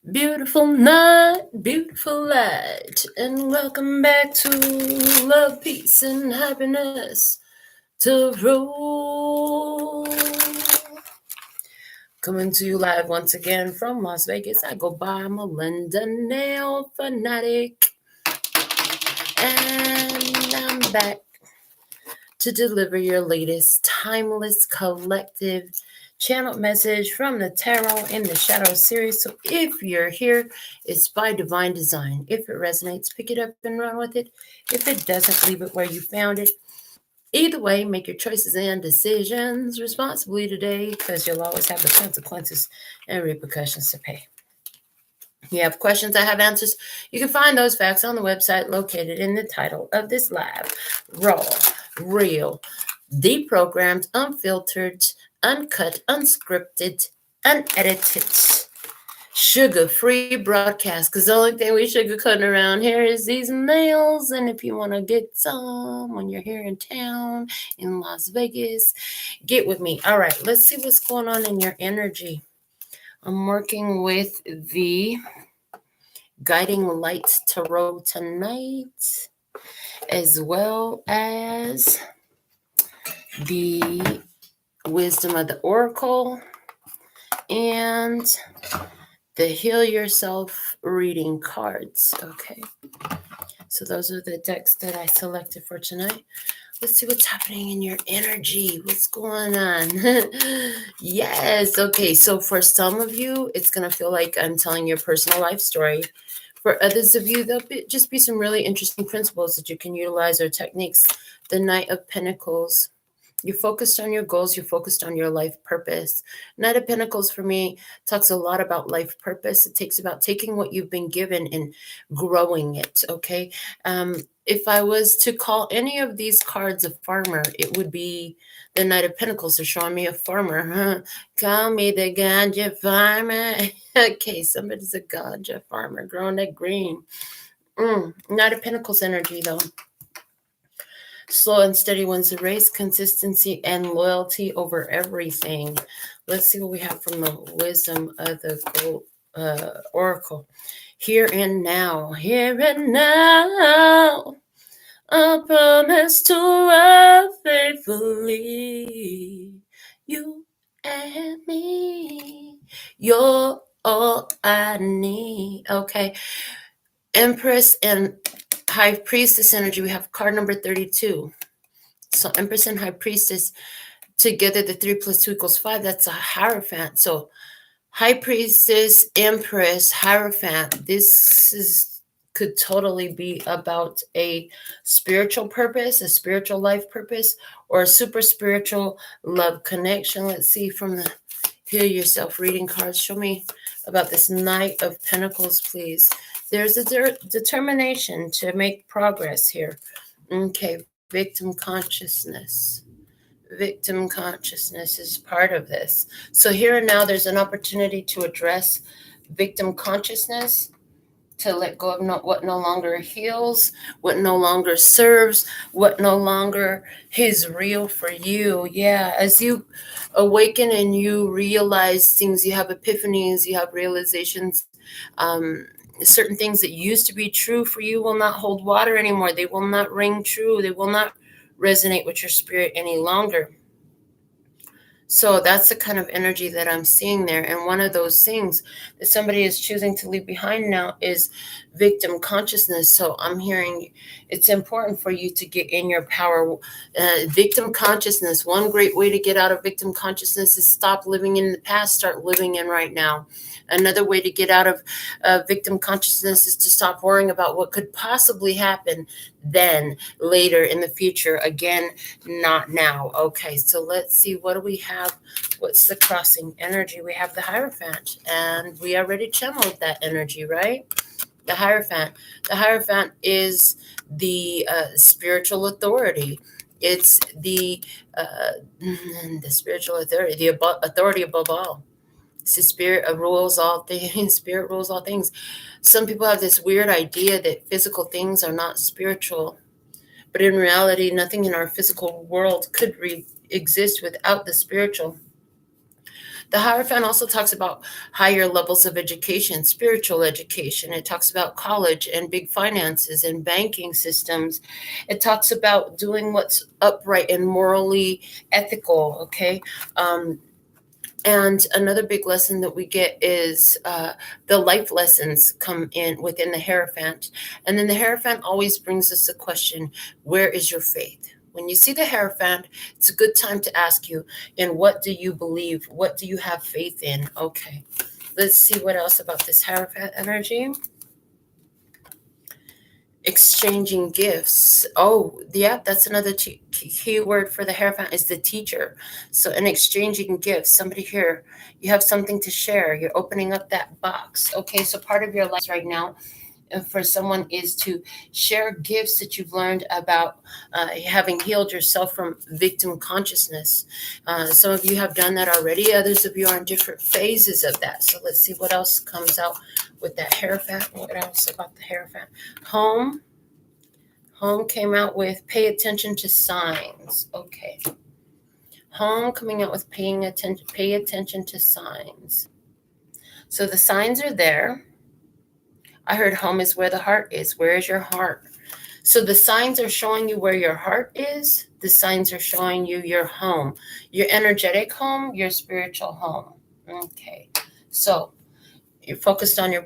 Beautiful night, beautiful light, and welcome back to Love, Peace, and Happiness Tarot. Coming to you live once again from Las Vegas. I go by Melinda NailFanatic, and I'm back to deliver your latest timeless collective channel message from the Tarot in the Shadow series. So if you're here, it's by divine design. If it resonates, pick it up and run with it. If it doesn't, leave it where you found it. Either way, make your choices and decisions responsibly today, because you'll always have the consequences and repercussions to pay. You have questions, I have answers. You can find those facts on the website located in the title of this live. Raw, real, deprogrammed, unfiltered, uncut, unscripted, unedited, sugar-free broadcast. Because the only thing we sugarcoating around here is these nails. And if you want to get some when you're here in town in Las Vegas, get with me. All right, let's see what's going on in your energy. I'm working with the Guiding Light Tarot tonight, as well as the Wisdom of the Oracle and the Heal Yourself reading cards. Okay, so those are the decks that I selected for tonight. Let's see what's happening in your energy. What's going on? Yes. Okay. So for some of you, it's going to feel like I'm telling your personal life story. For others of you, there'll just be some really interesting principles that you can utilize or techniques. The Knight of Pentacles. You're focused on your goals. You're focused on your life purpose. Knight of Pentacles for me talks a lot about life purpose. It takes about taking what you've been given and growing it. Okay. If I was to call any of these cards a farmer, it would be the Knight of Pentacles. They're showing me a farmer. Huh? Call me the ganja farmer. Okay, somebody's a ganja farmer growing that green. Knight of Pentacles energy, though. Slow and steady wins the race, consistency and loyalty over everything. Let's see what we have from the Wisdom of the Oracle. Here and now, here and now, I promise to love faithfully. You and me, you're all I need. Okay, Empress and High Priestess energy, we have card number 32. So Empress and High Priestess together, the 3 + 2 = 5. That's a Hierophant. So High Priestess, Empress, Hierophant. This could totally be about a spiritual purpose, a spiritual life purpose, or a super spiritual love connection. Let's see from the Heal Yourself reading cards. Show me about this Knight of Pentacles, please. There's a determination to make progress here. Okay, victim consciousness. Victim consciousness is part of this. So here and now, there's an opportunity to address victim consciousness, to let go of what no longer heals, what no longer serves, what no longer is real for you. Yeah, as you awaken and you realize things, you have epiphanies, you have realizations. Certain things that used to be true for you will not hold water anymore. They will not ring true. They will not resonate with your spirit any longer. So that's the kind of energy that I'm seeing there. And one of those things that somebody is choosing to leave behind now is victim consciousness. So I'm hearing it's important for you to get in your power. Victim consciousness, one great way to get out of victim consciousness is stop living in the past, start living in right now. Another way to get out of victim consciousness is to stop worrying about what could possibly happen then, later in the future. Again, not now. Okay, so let's see. What do we have? What's the crossing energy? We have the Hierophant, and we already channeled that energy, right? The Hierophant. The Hierophant is the spiritual authority. It's the spiritual authority, the authority above all. It's the spirit rules all things. Spirit rules all things. Some people have this weird idea that physical things are not spiritual, But in reality, nothing in our physical world could exist without the spiritual. The Hierophant also talks about higher levels of education, spiritual education. It talks about college and big finances and banking systems. It talks about doing what's upright and morally ethical, okay? And another big lesson that we get is the life lessons come in within the Hierophant. And then the Hierophant always brings us the question, where is your faith? When you see the Hierophant, it's a good time to ask you, in what do you believe? What do you have faith in? Okay, let's see what else about this Hierophant energy. Exchanging gifts. Oh, yeah, that's another key word for the Hierophant is the teacher. So in exchanging gifts, somebody here, you have something to share. You're opening up that box. Okay, so part of your life right now for someone is to share gifts that you've learned about having healed yourself from victim consciousness. Some of you have done that already. Others of you are in different phases of that. So let's see what else comes out with that Hierophant. What else about the Hierophant? Home came out with pay attention to signs. Okay. Home coming out with pay attention to signs. So the signs are there. I heard home is where the heart is. Where is your heart? So the signs are showing you where your heart is. The signs are showing you your home, your energetic home, your spiritual home. Okay. So you're focused on your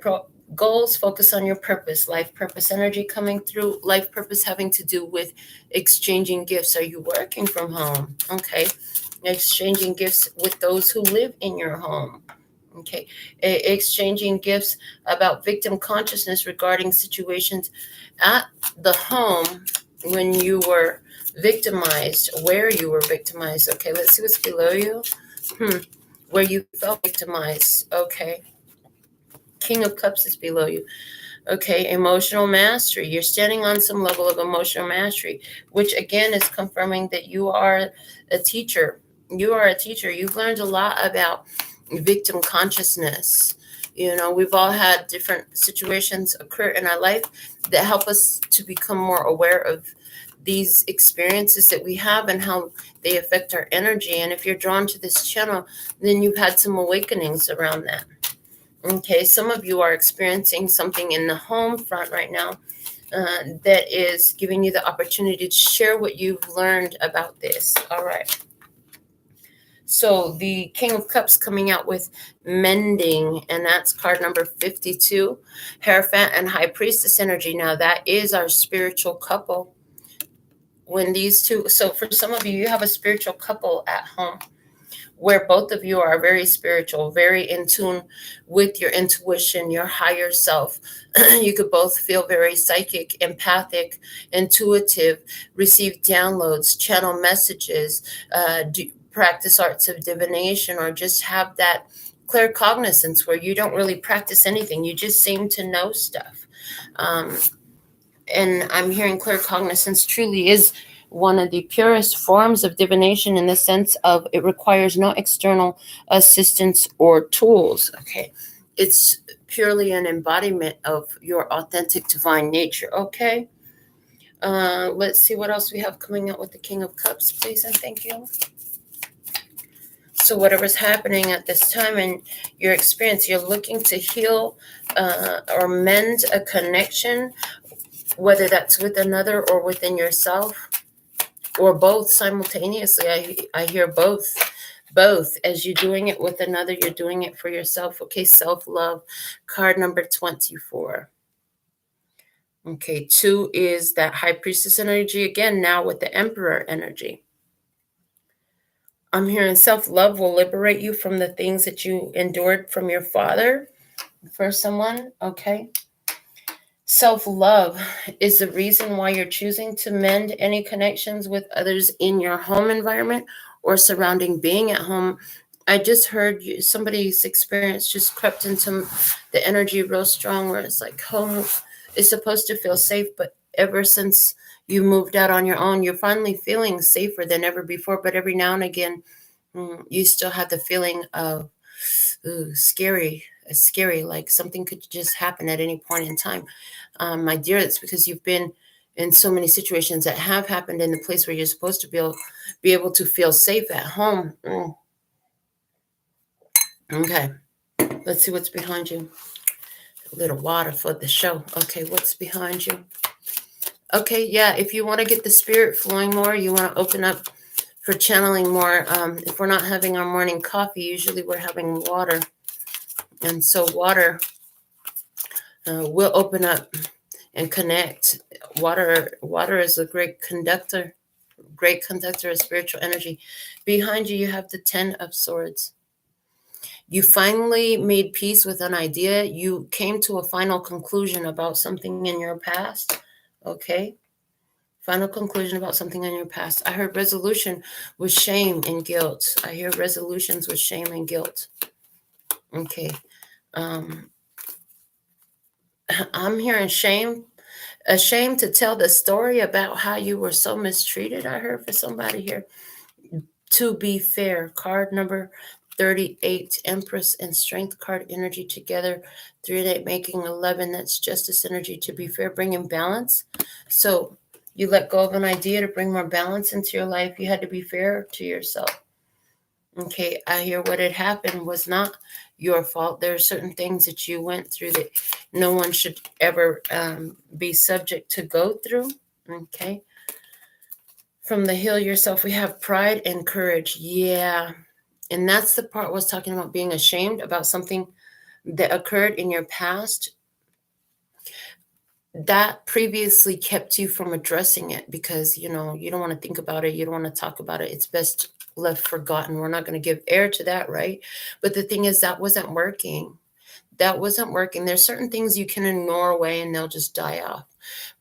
goals, focus on your purpose, life purpose energy coming through, life purpose having to do with exchanging gifts. Are you working from home? Okay. Exchanging gifts with those who live in your home. Okay. Exchanging gifts about victim consciousness regarding situations at the home when you were victimized, where you were victimized. Okay, let's see what's below you. Where you felt victimized. Okay. King of Cups is below you. Okay, emotional mastery. You're standing on some level of emotional mastery, which again is confirming that you are a teacher. You are a teacher. You've learned a lot about victim consciousness. You know, we've all had different situations occur in our life that help us to become more aware of these experiences that we have and how they affect our energy. And if you're drawn to this channel, then you've had some awakenings around that. Okay, some of you are experiencing something in the home front right now that is giving you the opportunity to share what you've learned about this. All right. So the King of Cups coming out with mending, and that's card number 52, Hierophant and High Priestess energy. Now that is our spiritual couple. When these two, so for some of you, you have a spiritual couple at home where both of you are very spiritual, very in tune with your intuition, your higher self. You could both feel very psychic, empathic, intuitive, receive downloads, channel messages, practice arts of divination, or just have that clear cognizance where you don't really practice anything. You just seem to know stuff. And I'm hearing clear cognizance truly is one of the purest forms of divination in the sense of it requires no external assistance or tools. Okay. It's purely an embodiment of your authentic divine nature. Okay. Let's see what else we have coming out with the King of Cups, please, and thank you. So whatever's happening at this time in your experience, you're looking to heal or mend a connection, whether that's with another or within yourself, or both simultaneously. I hear both. As you're doing it with another, you're doing it for yourself. Okay, self-love, card number 24. Okay, 2 is that High Priestess energy again, now with the Emperor energy. I'm hearing self-love will liberate you from the things that you endured from your father for someone. Okay. Self-love is the reason why you're choosing to mend any connections with others in your home environment or surrounding being at home. I just heard somebody's experience just crept into the energy real strong, where it's like home is supposed to feel safe, but ever since you moved out on your own, you're finally feeling safer than ever before. But every now and again, you still have the feeling of scary, like something could just happen at any point in time. My dear, it's because you've been in so many situations that have happened in the place where you're supposed to be able to feel safe at home. Okay, let's see what's behind you. A little water for the show. Okay, what's behind you? Okay, yeah, if you want to get the spirit flowing more, you want to open up for channeling more. If we're not having our morning coffee, usually we're having water. And so water will open up and connect. Water is a great conductor of spiritual energy. Behind you, you have the 10 of Swords. You finally made peace with an idea. You came to a final conclusion about something in your past. Okay. Final conclusion about something in your past. I heard resolution with shame and guilt. I hear resolutions with shame and guilt. Okay. I'm hearing shame. Ashamed to tell the story about how you were so mistreated. I heard for somebody here. To be fair, card number 38, Empress and Strength card energy together. 3 and 8 making 11. That's justice energy. To be fair, bringing balance. So you let go of an idea to bring more balance into your life. You had to be fair to yourself. Okay, I hear what had happened was not your fault. There are certain things that you went through that no one should ever be subject to go through. Okay. From the Heal Yourself, we have pride and courage. Yeah. And that's the part I was talking about, being ashamed about something that occurred in your past that previously kept you from addressing it because, you don't want to think about it. You don't want to talk about it. It's best left forgotten. We're not going to give air to that, right? But the thing is, that wasn't working. There's certain things you can ignore away and they'll just die off.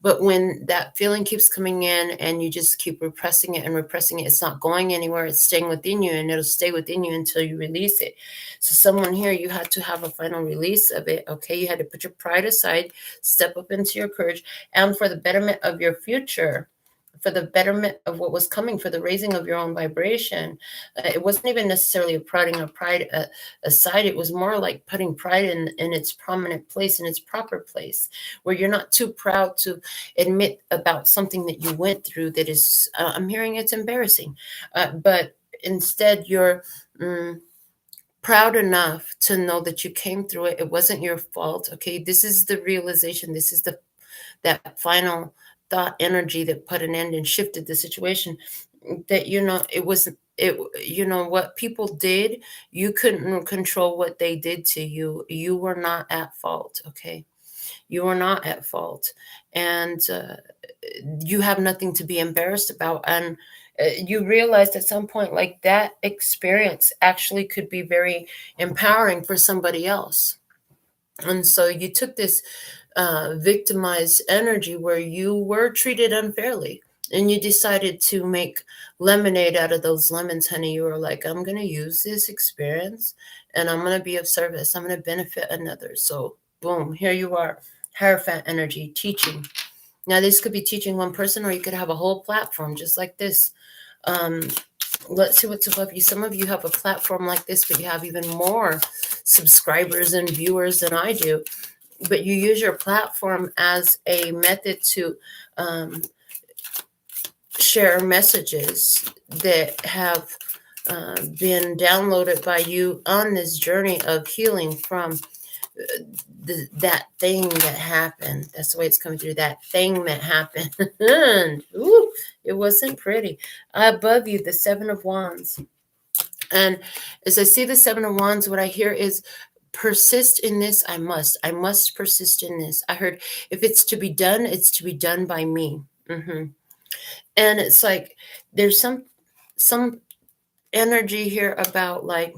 But when that feeling keeps coming in and you just keep repressing it, it's not going anywhere. It's staying within you, and it'll stay within you until you release it. So someone here, you had to have a final release of it. Okay. You had to put your pride aside, step up into your courage, and for the betterment of your future, for the betterment of what was coming, for the raising of your own vibration. It wasn't even necessarily putting a pride aside. It was more like putting pride in its prominent place, in its proper place, where you're not too proud to admit about something that you went through that is, I'm hearing it's embarrassing. But instead, you're proud enough to know that you came through it. It wasn't your fault. Okay. This is the realization. This is that final thought energy that put an end and shifted the situation. That what people did, you couldn't control what they did to you. You were not at fault. Okay, you were not at fault, and you have nothing to be embarrassed about. And you realized at some point, like, that experience actually could be very empowering for somebody else. And so you took this victimized energy where you were treated unfairly, and you decided to make lemonade out of those lemons, honey. You were like, I'm going to use this experience and I'm going to be of service. I'm going to benefit another. So boom, here you are, Hierophant energy, teaching. Now this could be teaching one person, or you could have a whole platform just like this. Let's see what's above you. Some of you have a platform like this, but you have even more subscribers and viewers than I do. But you use your platform as a method to share messages that have been downloaded by you on this journey of healing from that thing that happened. That's the way it's coming through. That thing that happened. Ooh, it wasn't pretty. Above you, the 7 of Wands. And as I see the 7 of Wands, what I hear is, persist in this. I must persist in this. I heard, if it's to be done, it's to be done by me. And it's like, there's some energy here about, like,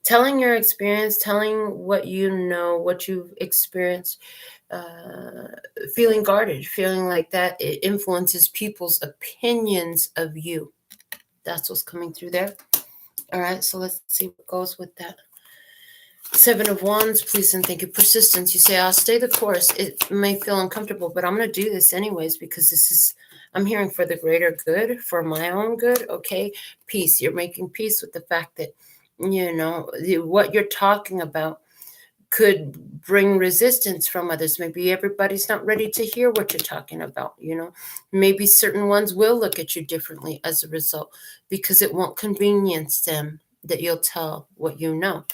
telling your experience, telling what what you've experienced, feeling guarded, feeling like that it influences people's opinions of you. That's what's coming through there. All right, so let's see what goes with that. 7 of Wands, please and thank you. Persistence. You say, I'll stay the course. It may feel uncomfortable, but I'm going to do this anyways, because I'm hearing for the greater good, for my own good. Okay. Peace. You're making peace with the fact that, what you're talking about could bring resistance from others. Maybe everybody's not ready to hear what you're talking about, Maybe certain ones will look at you differently as a result, because it won't convenience them that you'll tell what you know.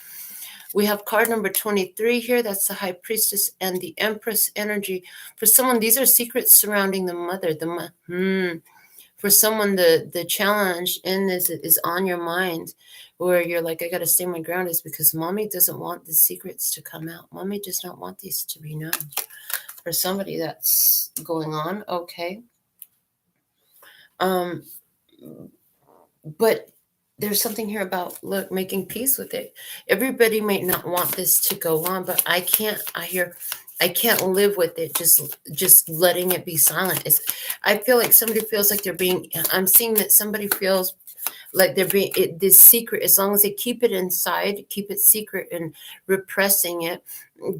We have card number 23 here. That's the High Priestess and the Empress energy. For someone, these are secrets surrounding the mother. For someone, the challenge in this is on your mind, where you're like, I got to stay my ground, is because mommy doesn't want the secrets to come out. Mommy does not want these to be known. For somebody that's going on, okay. But there's something here about, look, making peace with it. Everybody might not want this to go on, but I can't live with it. Just letting it be silent. I feel like somebody feels like I'm seeing that somebody feels like they're being, this secret, as long as they keep it inside, keep it secret and repressing it,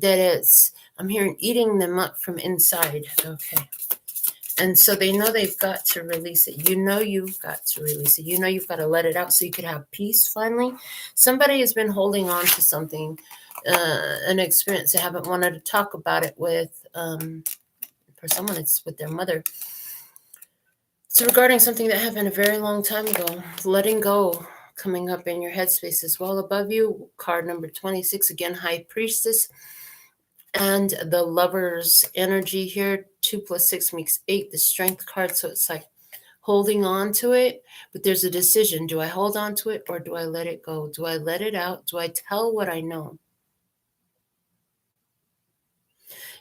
that I'm hearing eating them up from inside. Okay. And so they know they've got to release it. You've got to release it. You've got to let it out so you could have peace finally. Somebody has been holding on to something, an experience they haven't wanted to talk about it with. For someone, it's with their mother. So regarding something that happened a very long time ago, letting go coming up in your headspace as well. Above you, card number 26, again, High Priestess. And the Lover's energy here, 2 + 6 makes 8, the Strength card. So it's like holding on to it, but there's a decision. Do I hold on to it or do I let it go? Do I let it out? Do I tell what I know?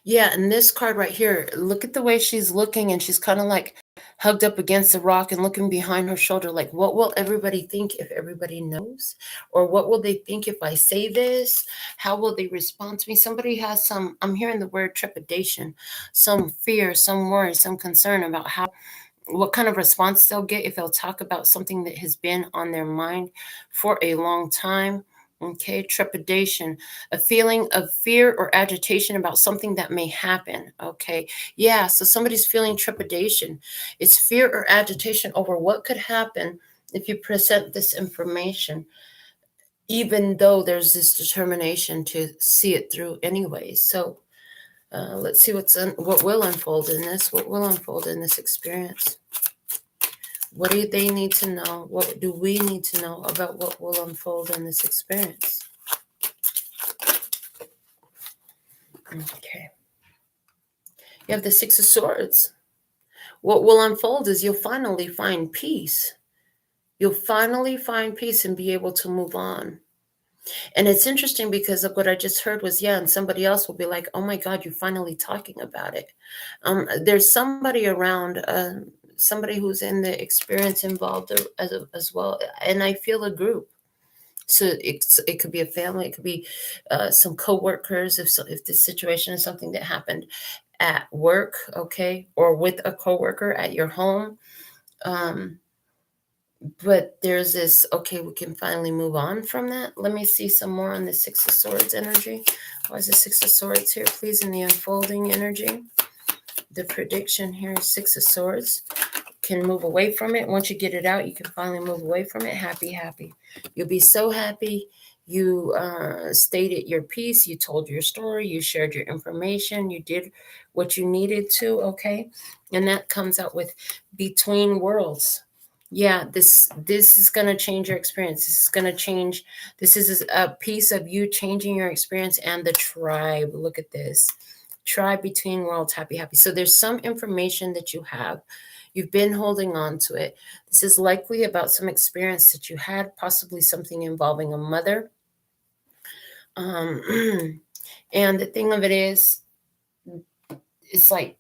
Yeah, and this card right here, look at the way she's looking, and she's kind of like hugged up against a rock and looking behind her shoulder, like, what will everybody think if everybody knows? Or what will they think if I say this? How will they respond to me? Somebody has I'm hearing the word trepidation, some fear, some worry, some concern about what kind of response they'll get if they'll talk about something that has been on their mind for a long time. Okay, trepidation, a feeling of fear or agitation about something that may happen. Okay, yeah, so somebody's feeling trepidation. It's fear or agitation over what could happen if you present this information, even though there's this determination to see it through anyway. So let's see what will unfold in this. What will unfold in this experience? What do they need to know? What do we need to know about what will unfold in this experience? Okay. You have the 6 of Swords. What will unfold is you'll finally find peace. You'll finally find peace and be able to move on. And it's interesting because of what I just heard was, and somebody else will be like, oh my God, you're finally talking about it. There's somebody around, somebody who's in the experience involved as well. And I feel a group. So it could be a family, it could be some coworkers if the situation is something that happened at work, okay, or with a coworker at your home. But there's this, okay, we can finally move on from that. Let me see some more on the 6 of Swords energy. Why is the 6 of Swords here, please, in the unfolding energy? The prediction here is 6 of Swords. Can move away from it. Once you get it out, you can finally move away from it. Happy. You'll be so happy. You stated your piece. You told your story. You shared your information. You did what you needed to, okay? And that comes out with Between Worlds. Yeah, this is going to change your experience. This is going to change. This is a piece of you changing your experience and the tribe. Look at this. Tribe, Between Worlds, happy. So there's some information that you have. You've been holding on to it. This is likely about some experience that you had, possibly something involving a mother. And the thing of it is, it's like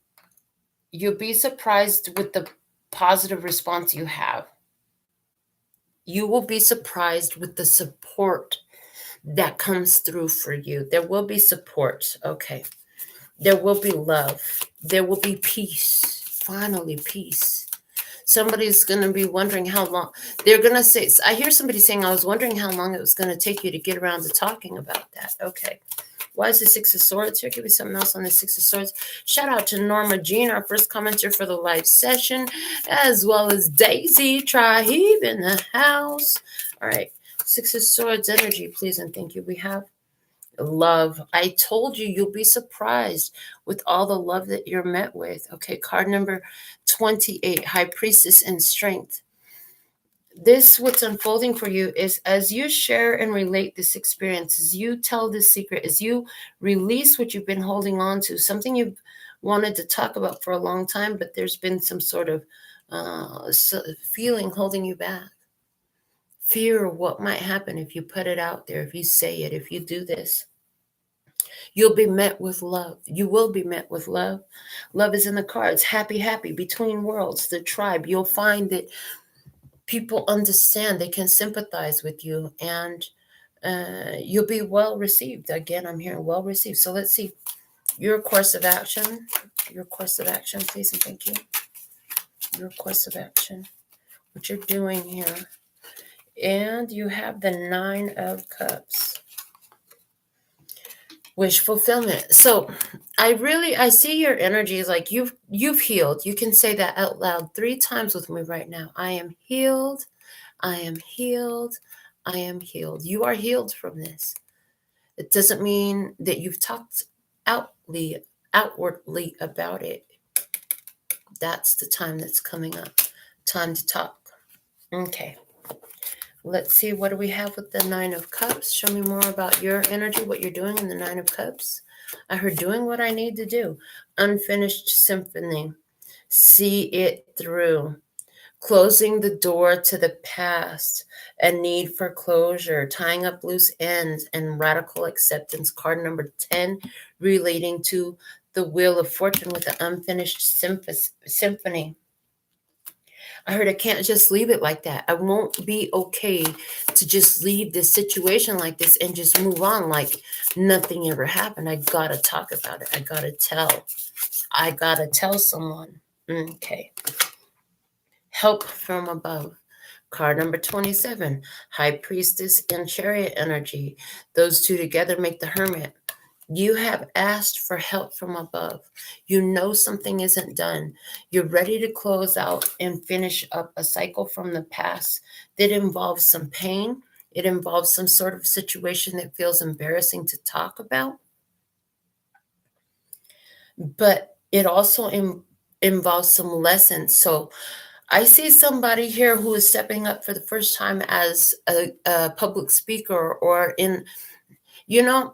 you'll be surprised with the positive response you have. You will be surprised with the support that comes through for you. There will be support, okay? There will be love. There will be peace. Finally, peace. Somebody's going to be wondering how long. They're going to say, I hear somebody saying, I was wondering how long it was going to take you to get around to talking about that. Okay. Why is the 6 of Swords here? Give me something else on the 6 of Swords. Shout out to Norma Jean, our first commenter for the live session, as well as Daisy Traheeb in the house. All right. 6 of Swords energy, please and thank you. We have love. I told you, you'll be surprised with all the love that you're met with. Okay, card number 28, High Priestess and Strength. This, what's unfolding for you is as you share and relate this experience, as you tell this secret, as you release what you've been holding on to, something you've wanted to talk about for a long time, but there's been some sort of feeling holding you back. Fear of what might happen if you put it out there, if you say it, if you do this. You'll be met with love. You will be met with love. Love is in the cards. Happy, happy, between worlds, the tribe. You'll find that people understand, they can sympathize with you, and you'll be well received. Again, I'm hearing well received. So let's see your course of action. Your course of action, please, and thank you. Your course of action, what you're doing here. And you have the 9 of Cups. Wish fulfillment. So I see your energy is like you've healed. You can say that out loud 3 times with me right now. I am healed. I am healed. I am healed. You are healed from this. It doesn't mean that you've talked outwardly about it. That's the time that's coming up. Time to talk. Okay. Let's see, what do we have with the 9 of Cups? Show me more about your energy, what you're doing in the 9 of Cups. I heard doing what I need to do. Unfinished symphony. See it through. Closing the door to the past. A need for closure. Tying up loose ends and radical acceptance. Card number 10, relating to the Wheel of Fortune with the unfinished symphony. I heard I can't just leave it like that. I won't be okay to just leave this situation like this and just move on like nothing ever happened. I gotta talk about it. I gotta tell someone. Okay. Help from above. Card number 27, High Priestess and Chariot energy. Those two together make the Hermit. You have asked for help from above. You know something isn't done. You're ready to close out and finish up a cycle from the past that involves some pain. It involves some sort of situation that feels embarrassing to talk about. But it also involves some lessons. So I see somebody here who is stepping up for the first time as a public speaker or in, you know,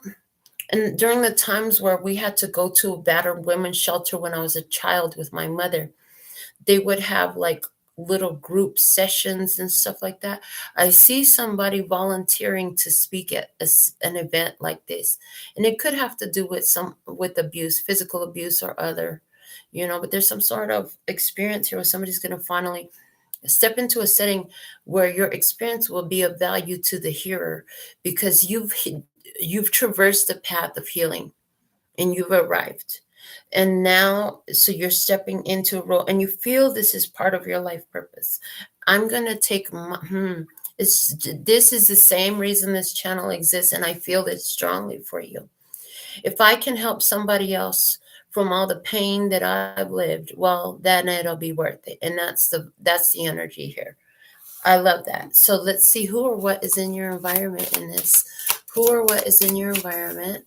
and during the times where we had to go to a battered women's shelter when I was a child with my mother, they would have like little group sessions and stuff like that. I see somebody volunteering to speak at an event like this. And it could have to do with abuse, physical abuse or other, but there's some sort of experience here where somebody's going to finally step into a setting where your experience will be of value to the hearer because you've traversed the path of healing and you've arrived. And now, so you're stepping into a role and you feel this is part of your life purpose. I'm going to take this is the same reason this channel exists, and I feel it strongly for you. If I can help somebody else from all the pain that I've lived, well, then it'll be worth it. And that's the energy here. I love that. So let's see who or what is in your environment in this. Who or what is in your environment?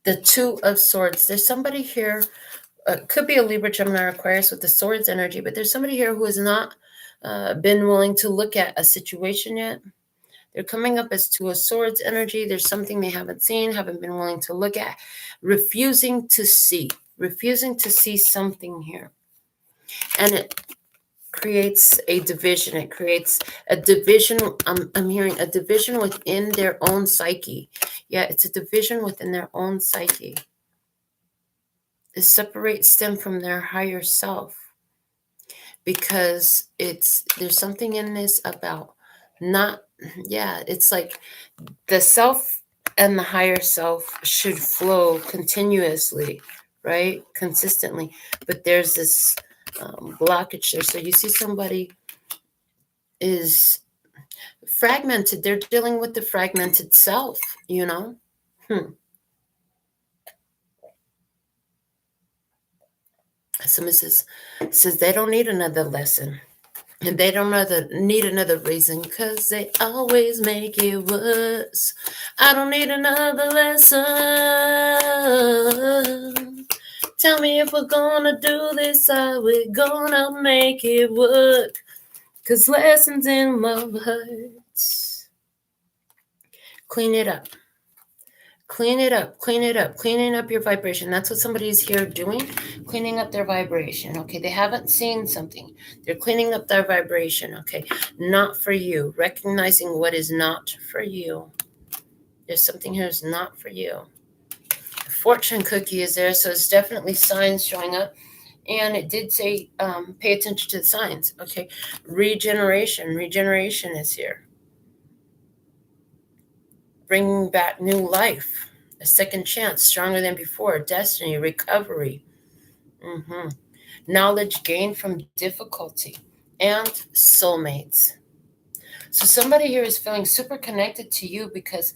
The 2 of Swords. There's somebody here, could be a Libra, Gemini, or Aquarius with the Swords energy, but there's somebody here who has not been willing to look at a situation yet. They're coming up as 2 of Swords energy. There's something they haven't seen, haven't been willing to look at, refusing to see something here. And it creates a division. It creates a division. I'm hearing a division within their own psyche. Yeah, it's a division within their own psyche. It separates them from their higher self because there's something in this about it's like the self and the higher self should flow continuously, right? Consistently. But there's this blockage there. So you see somebody is fragmented. They're dealing with the fragmented self, So Mrs. says they don't need another lesson. And they don't need another reason, because they always make it worse. I don't need another lesson. Tell me if we're gonna do this, how we're gonna make it work. Because lessons in love hurts. Clean it up. Clean it up, clean it up, cleaning up your vibration. That's what somebody's here doing, cleaning up their vibration. Okay, they haven't seen something. They're cleaning up their vibration. Okay, not for you. Recognizing what is not for you. There's something here that's not for you. The fortune cookie is there, so it's definitely signs showing up. And it did say, pay attention to the signs. Okay, regeneration is here. Bringing back new life, a second chance, stronger than before, destiny, recovery, knowledge gained from difficulty, and soulmates. So somebody here is feeling super connected to you because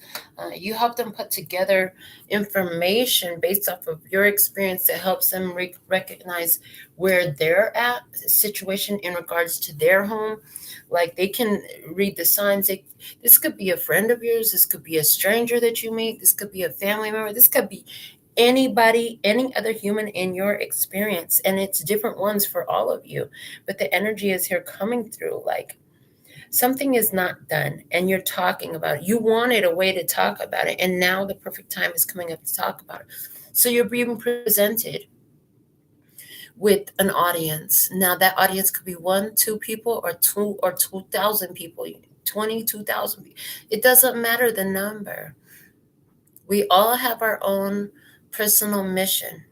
you help them put together information based off of your experience that helps them recognize where they're at, situation in regards to their home. Like they can read the signs. This could be a friend of yours. This could be a stranger that you meet. This could be a family member. This could be anybody, any other human in your experience. And it's different ones for all of you. But the energy is here coming through like, something is not done and you're talking about it. You wanted a way to talk about it, and now the perfect time is coming up to talk about it. So you're being presented with an audience. Now that audience could be 1, 2 people, or 2,000 people, 22,000 people. It doesn't matter the number. We all have our own personal mission,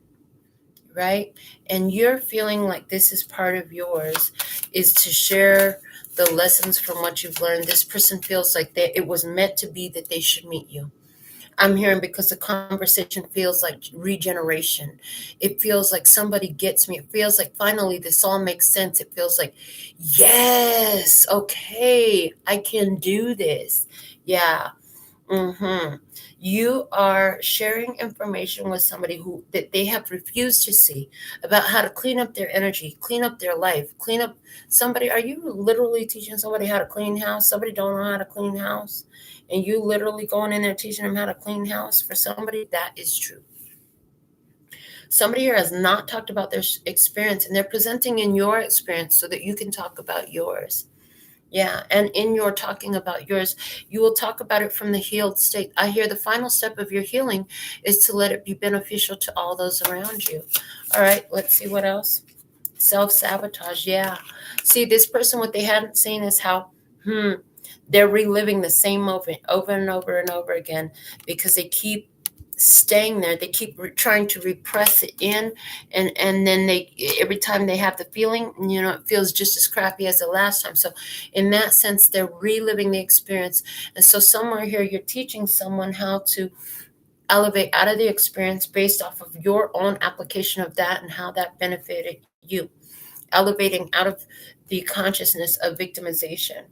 right? And you're feeling like this is part of yours, is to share the lessons from what you've learned. This person feels like it was meant to be that they should meet you. I'm hearing because the conversation feels like regeneration. It feels like somebody gets me. It feels like finally this all makes sense. It feels like, yes, okay, I can do this. Yeah. You are sharing information with somebody that they have refused to see, about how to clean up their energy, clean up their life, clean up somebody. Are you literally teaching somebody how to clean house? Somebody don't know how to clean house, and you literally going in there teaching them how to clean house for somebody? That is true. Somebody here has not talked about their experience, and they're presenting in your experience so that you can talk about yours. Yeah, and in your talking about yours, you will talk about it from the healed state. I hear the final step of your healing is to let it be beneficial to all those around you. All right, let's see what else. Self-sabotage, yeah. See, this person, what they hadn't seen is how they're reliving the same moment over and over and over again because they keep staying there. They keep trying to repress it in, and then they, every time they have the feeling, it feels just as crappy as the last time. So in that sense, they're reliving the experience. And so somewhere here, you're teaching someone how to elevate out of the experience based off of your own application of that and how that benefited you. Elevating out of the consciousness of victimization,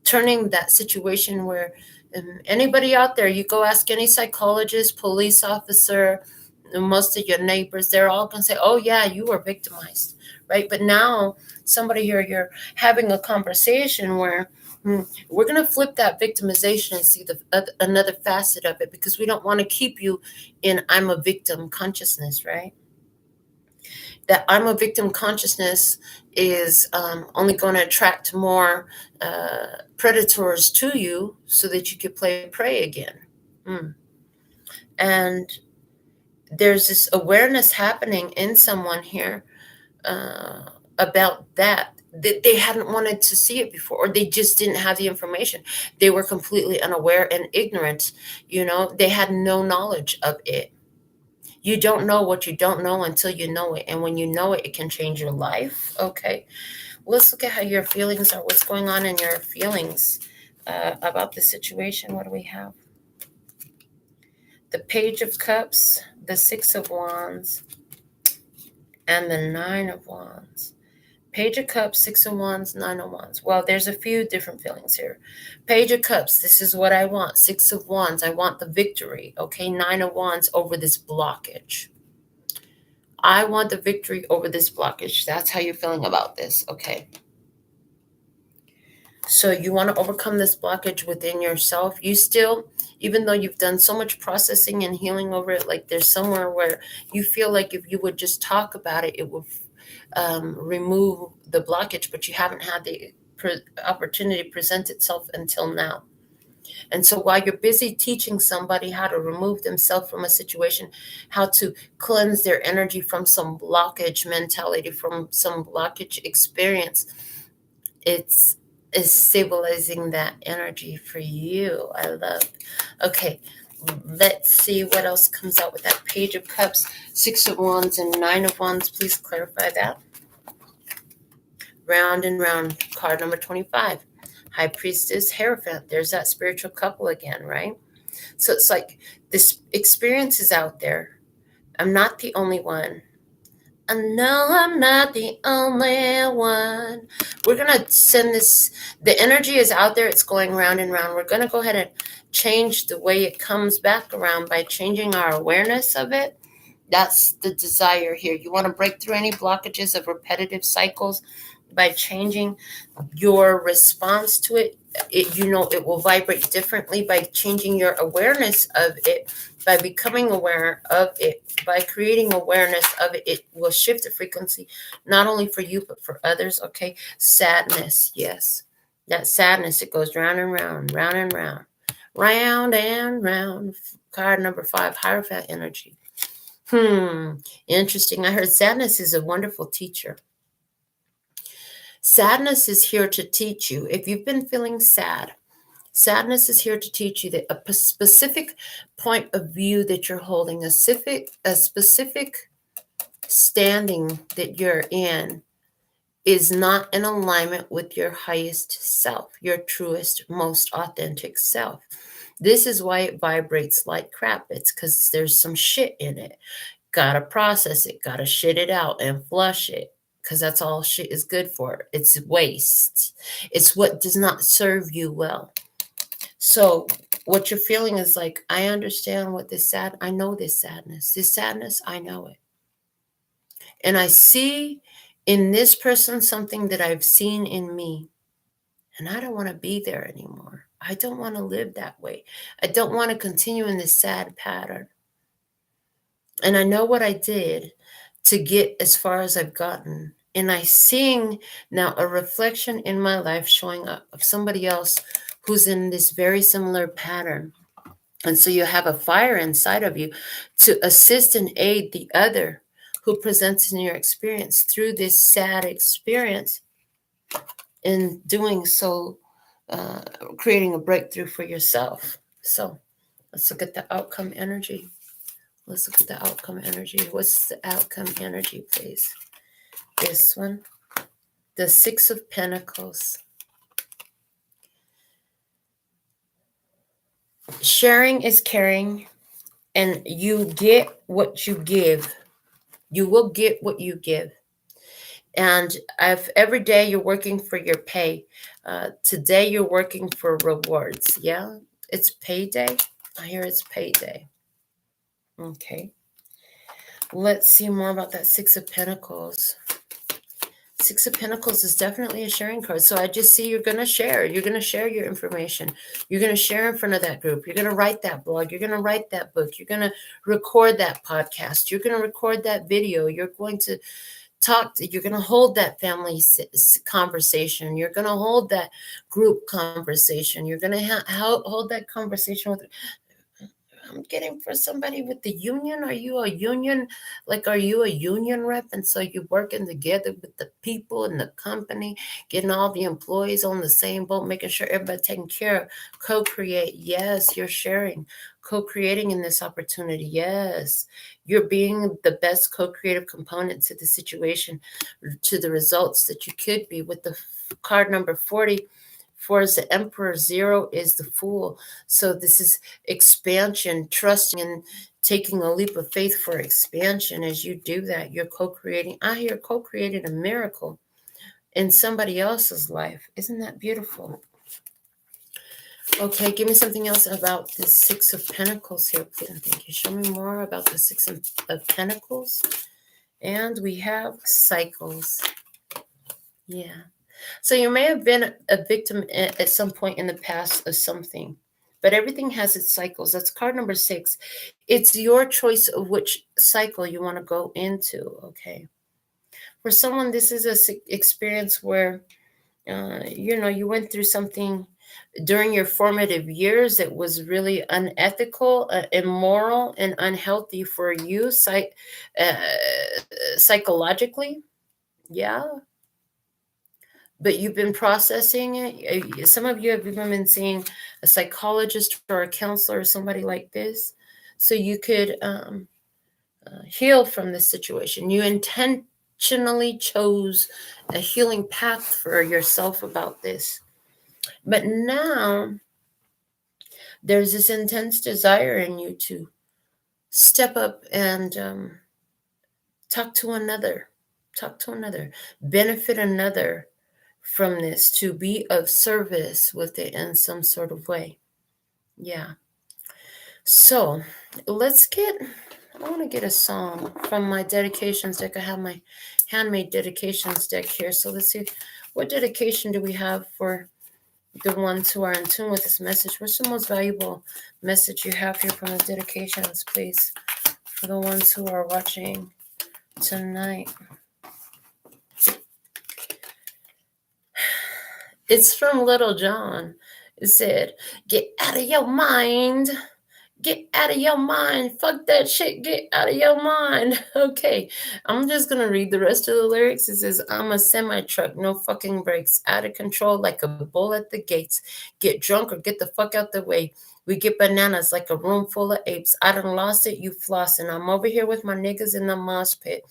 turning that situation where anybody out there, you go ask any psychologist, police officer, most of your neighbors, they're all going to say, oh yeah, you were victimized, right? But now somebody here, you're having a conversation where we're going to flip that victimization and see another facet of it, because we don't want to keep you in I'm a victim consciousness, right? That I'm a victim consciousness is only going to attract more predators to you so that you could play prey again. And there's this awareness happening in someone here about that they hadn't wanted to see it before, or they just didn't have the information. They were completely unaware and ignorant. They had no knowledge of it. You don't know what you don't know until you know it. And when you know it, it can change your life. Okay. Let's look at how your feelings are. What's going on in your feelings about the situation? What do we have? The Page of Cups, the Six of Wands, and the Nine of Wands. Page of Cups, Six of Wands, Nine of Wands. Well, there's a few different feelings here. Page of Cups, this is what I want. Six of Wands, I want the victory. Okay, Nine of Wands, over this blockage. I want the victory over this blockage. That's how you're feeling about this. Okay. So you want to overcome this blockage within yourself. You still, even though you've done so much processing and healing over it, like there's somewhere where you feel like if you would just talk about it, it will remove the blockage, but you haven't had the opportunity to present itself until now. And so while you're busy teaching somebody how to remove themselves from a situation, how to cleanse their energy from some blockage mentality, from some blockage experience, it's stabilizing that energy for you. I love. Okay, let's see what else comes out with that Page of Cups, Six of Wands, and Nine of Wands. Please clarify that. Round and round, card number 25. High Priestess, Hierophant. There's that spiritual couple again, right? So it's like this experience is out there. I'm not the only one. I know I'm not the only one. We're going to send this. The energy is out there. It's going round and round. We're going to go ahead and change the way it comes back around by changing our awareness of it. That's the desire here. You want to break through any blockages of repetitive cycles by changing your response to it. It will vibrate differently by changing your awareness of it, by becoming aware of it, by creating awareness of it. It will shift the frequency, not only for you, but for others. Okay. Sadness. Yes. That sadness, it goes round and round, round and round, round and round. Card number 5, Hierophant energy. Interesting. I heard sadness is a wonderful teacher. Sadness is here to teach you. If you've been feeling sad, sadness is here to teach you that a specific point of view that you're holding, a specific standing that you're in, is not in alignment with your highest self, your truest, most authentic self. This is why it vibrates like crap. It's because there's some shit in it. Gotta process it, gotta shit it out and flush it, because that's all shit is good for. It's waste. It's what does not serve you well. So what you're feeling is like, I understand what I know this sadness, I know it. And I see in this person something that I've seen in me. And I don't want to be there anymore. I don't want to live that way. I don't want to continue in this sad pattern. And I know what I did to get as far as I've gotten. And I seeing now a reflection in my life showing up of somebody else who's in this very similar pattern. And so you have a fire inside of you to assist and aid the other who presents in your experience through this sad experience. In doing so, creating a breakthrough for yourself. So let's look at the outcome energy. Let's look at the outcome energy. What's the outcome energy, please? This one, the Six of Pentacles. Sharing is caring, and you get what you give. You will get what you give. And if every day you're working for your pay, today you're working for rewards. Yeah, it's payday. I hear it's payday. Okay. Let's see more about that Six of Pentacles. Six of Pentacles is definitely a sharing card. So I just see you're going to share. You're going to share your information. You're going to share in front of that group. You're going to write that blog. You're going to write that book. You're going to record that podcast. You're going to record that video. You're going to you're going to hold that family conversation. You're going to hold that group conversation. You're going to hold that conversation with, I'm getting for somebody with the union. Are you a union? Like, are you a union rep? And so you're working together with the people in the company, getting all the employees on the same boat, making sure everybody's taken care of. Co-create. Yes, you're sharing. Co-creating in this opportunity. Yes, you're being the best co-creative component to the situation, to the results that you could be. With the card number 40, 4 is the Emperor, 0 is the Fool. So this is expansion, trusting and taking a leap of faith for expansion. As you do that, you're co-creating. I hear co-creating a miracle in somebody else's life. Isn't that beautiful? Okay, give me something else about the Six of Pentacles here, please. Thank you. Show me more about the Six of Pentacles. And we have cycles. Yeah. So you may have been a victim at some point in the past of something, but everything has its cycles. That's card number 6. It's your choice of which cycle you want to go into, okay? For someone, this is a experience where, you went through something during your formative years that was really unethical, immoral, and unhealthy for you psychologically. Yeah. But you've been processing it. Some of you have even been seeing a psychologist or a counselor or somebody like this, so you could heal from this situation. You intentionally chose a healing path for yourself about this. But now there's this intense desire in you to step up and talk to another, benefit another from this, to be of service with it in some sort of way. Yeah. So I want to get a song from my dedications deck. I have my handmade dedications deck here. So let's see, what dedication do we have for the ones who are in tune with this message? What's the most valuable message you have here from the dedications, please, for the ones who are watching tonight? It's from Little John. It said, "Get out of your mind. Get out of your mind. Fuck that shit. Get out of your mind." Okay, I'm just going to read the rest of the lyrics. It says, "I'm a semi-truck, no fucking brakes. Out of control like a bull at the gates. Get drunk or get the fuck out the way. We get bananas like a room full of apes. I done lost it, you flossing. I'm over here with my niggas in the mosh pit.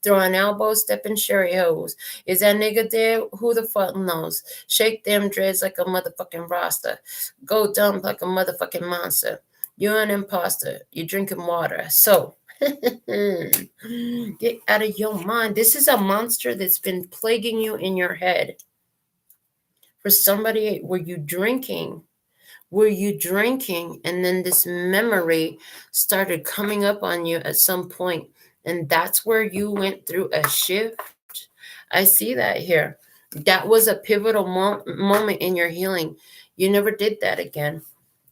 Throwing elbows, stepping sherry hose. Is that nigga dead? Who the fuck knows? Shake them dreads like a motherfucking rasta. Go dumb like a motherfucking monster. You're an imposter. You're drinking water. So, get out of your mind. This is a monster that's been plaguing you in your head. For somebody, were you drinking? And then this memory started coming up on you at some point, and that's where you went through a shift? I see that here. That was a pivotal moment in your healing. You never did that again.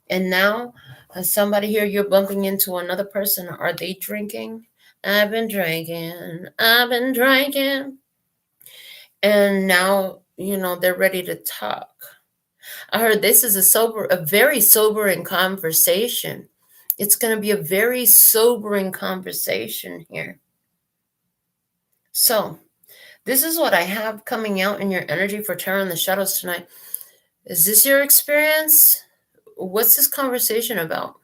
And now, somebody here, you're bumping into another person. Are they drinking? I've been drinking. And now, they're ready to talk. I heard this is a very sobering conversation. It's going to be a very sobering conversation here. So, this is what I have coming out in your energy for Tarot in the Shadows tonight. Is this your experience? What's this conversation about?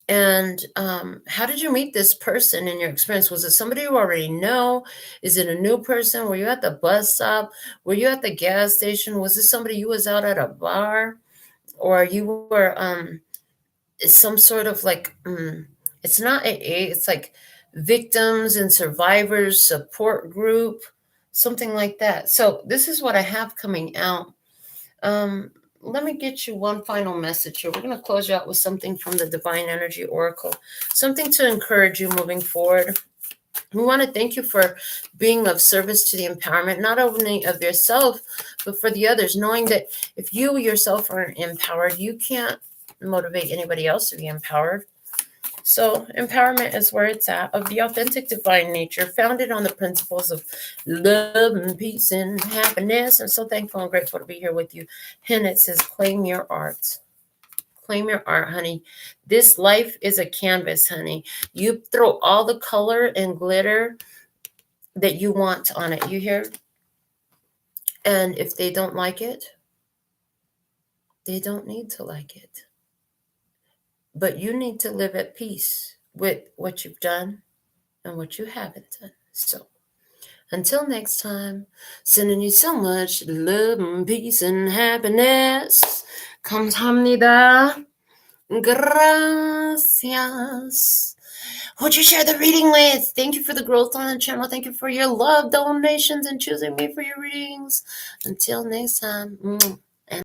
And how did you meet this person in your experience? Was it somebody you already know? Is it a new person? Were you at the bus stop? Were you at the gas station? Was this somebody you was out at a bar? Or you were some sort of like, it's not AA, it's like victims and survivors support group, something like that. So this is what I have coming out. Let me get you one final message here. We're going to close you out with something from the Divine Energy Oracle, something to encourage you moving forward. We want to thank you for being of service to the empowerment, not only of yourself, but for the others, knowing that if you yourself aren't empowered, you can't motivate anybody else to be empowered. So empowerment is where it's at, of the authentic divine nature, founded on the principles of love and peace and happiness. I'm so thankful and grateful to be here with you. And it says, claim your art. Claim your art, honey. This life is a canvas, honey. You throw all the color and glitter that you want on it. You hear? And if they don't like it, they don't need to like it. But you need to live at peace with what you've done and what you haven't done. So until next time, sending you so much love and peace and happiness. Kamsahamnida. Gracias. Who'd you share the reading with? Thank you for the growth on the channel. Thank you for your love, donations, and choosing me for your readings. Until next time.